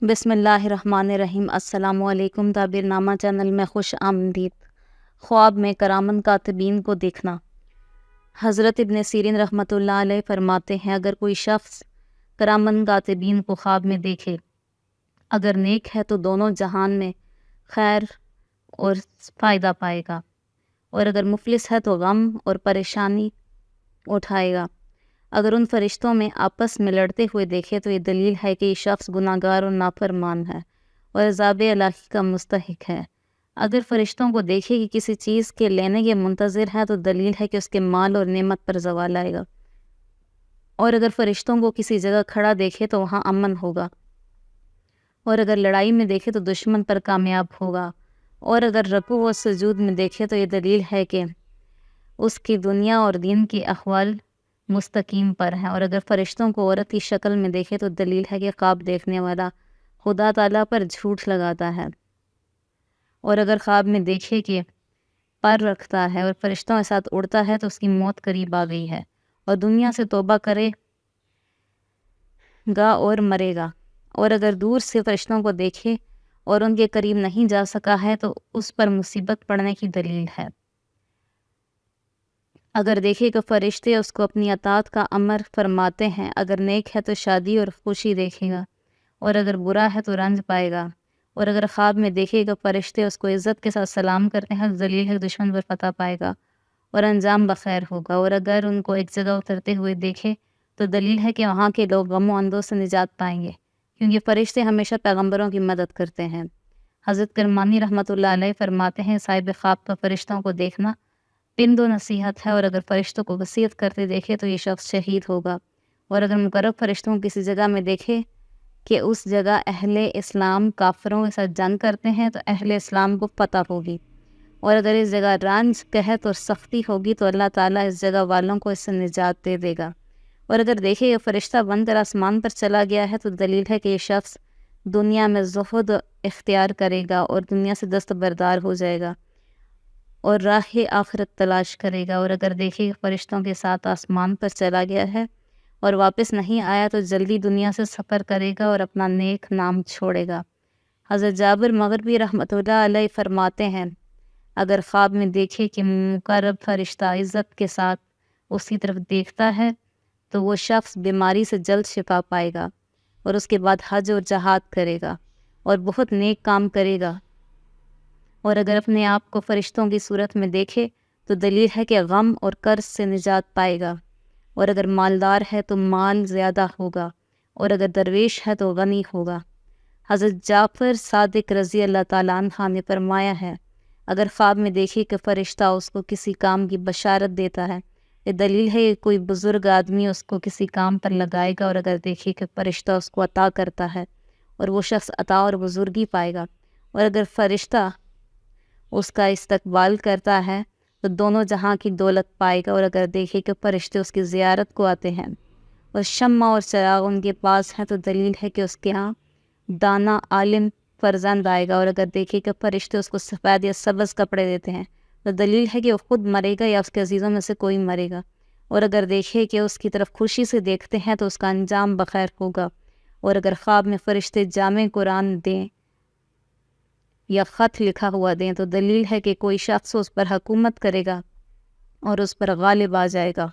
बिस्मिल्लाहिर्रहमानिर्रहीम। अस्सलाम वालेकुम। ताबिरनामा चैनल में खुश आमदीद। ख्वाब में करामन कातिबीन को देखना। हज़रत इब्न सीरीन रहमतुल्लाह अलैह फरमाते हैं, अगर कोई शख्स करामन कातिबीन को ख्वाब में देखे, अगर नेक है तो दोनों जहान में खैर और फ़ायदा पाएगा, और अगर मुफलिस है तो गम और परेशानी उठाएगा। अगर उन फरिश्तों में आपस में लड़ते हुए देखे तो ये दलील है कि ये शख्स गुनाहगार और नाफरमान है और अज़ाब इलाही का मुस्तहिक है। अगर फरिश्तों को देखे कि किसी चीज़ के लेने के मुंतज़िर हैं तो दलील है कि उसके माल और नेमत पर ज़वाल आएगा। और अगर फरिश्तों को किसी जगह खड़ा देखे तो वहाँ अमन होगा, और अगर लड़ाई में देखे तो दुश्मन पर कामयाब होगा। और अगर रकू व सुजूद में देखे तो ये दलील है कि उसकी दुनिया और दीन की अहवाल मुस्तकीम पर हैं। और अगर फरिश्तों को औरत की शक्ल में देखे तो दलील है कि ख्वाब देखने वाला खुदा ताला पर झूठ लगाता है। और अगर ख्वाब में देखे कि पर रखता है और फरिश्तों के साथ उड़ता है तो उसकी मौत करीब आ गई है और दुनिया से तौबा करेगा और मरेगा। और अगर दूर से फरिश्तों को देखे और उनके करीब नहीं जा सका है तो उस पर मुसीबत पड़ने की दलील है। अगर देखे कि फरिश्ते उसको अपनी अतात का अमर फरमाते हैं, अगर नेक है तो शादी और खुशी देखेगा, और अगर बुरा है तो रंज पाएगा। और अगर ख्वाब में देखे कि फरिश्ते उसको इज़्ज़त के साथ सलाम करते हैं तो दलील है दुश्मन पर फतह पाएगा और अंजाम बखैर होगा। और अगर उनको एक जगह उतरते हुए देखे तो दलील है कि वहाँ के लोग गम व अंदों से निजात पाएंगे, क्योंकि फरिश्ते हमेशा पैगम्बरों की मदद करते हैं। हज़रत करमानी रहमतुल्लाह अलैह फरमाते हैं, साहिब ख्वाब का फरिश्तों को देखना पिंद व नसीहत है, और अगर फरिश्तों को वसीयत करते देखे तो ये शख्स शहीद होगा। और अगर मुकर्रब फरिश्तों को किसी जगह में देखे कि उस जगह अहले इस्लाम काफिरों के साथ जंग करते हैं तो अहले इस्लाम को पता होगी। और अगर इस जगह रंज कहत और सख्ती होगी तो अल्लाह ताला इस जगह वालों को इससे निजात दे देगा। और अगर देखे कि फरिश्ता बनकर आसमान पर चला गया है तो दलील है कि ये शख्स दुनिया में ज़ुहद इख्तियार करेगा और दुनिया से दस्तबरदार हो जाएगा और राह आखिरत तलाश करेगा। और अगर देखे फरिश्तों के साथ आसमान पर चला गया है और वापस नहीं आया तो जल्दी दुनिया से सफ़र करेगा और अपना नेक नाम छोड़ेगा। हज़रत जाबिर मग़रिबी रहमतुल्लाह अलैह फरमाते हैं, अगर ख्वाब में देखे कि मुकर्रब फरिश्ता इज़्ज़त के साथ उसकी तरफ देखता है तो वो शख्स बीमारी से जल्द शिफा पाएगा और उसके बाद हज और जहाद करेगा और बहुत नेक काम करेगा। और अगर अपने आप को फरिश्तों की सूरत में देखे तो दलील है कि गम और कर्ज से निजात पाएगा। और अगर मालदार है तो माल ज़्यादा होगा, और अगर दरवेश है तो गनी होगा। हज़रत जाफ़र सादिक रज़ी अल्लाह ताला अन्हा ने फरमाया है, अगर ख्वाब में देखे कि फ़रिश्ता उसको किसी काम की बशारत देता है, ये दलील है कि कोई बुज़ुर्ग आदमी उसको किसी काम पर लगाएगा। और अगर देखे कि फ़रिश्ता उसको अता करता है और वो शख्स अता और बुज़ुर्गी पाएगा। और अगर फ़रिश्ता उसका इस्तकबाल करता है तो दोनों जहां की दौलत पाएगा। और अगर देखे कि फरिश्ते उसकी ज़ियारत को आते हैं और शम्मा और चिराग उनके पास हैं तो दलील है कि उसके यहाँ दाना आलिम फर्जंद आएगा। और अगर देखे कि फरिश्ते उसको सफ़ेद या सब्ज़ कपड़े देते हैं तो दलील है कि वो खुद मरेगा या उसके अजीज़ों में से कोई मरेगा। और अगर देखे कि उसकी तरफ खुशी से देखते हैं तो उसका अंजाम बखैर होगा। और अगर ख्वाब में फरिश्ते जामे कुरान दें या ख़त लिखा हुआ दें तो दलील है कि कोई शख्स उस पर हुकूमत करेगा और उस पर गालिब आ जाएगा।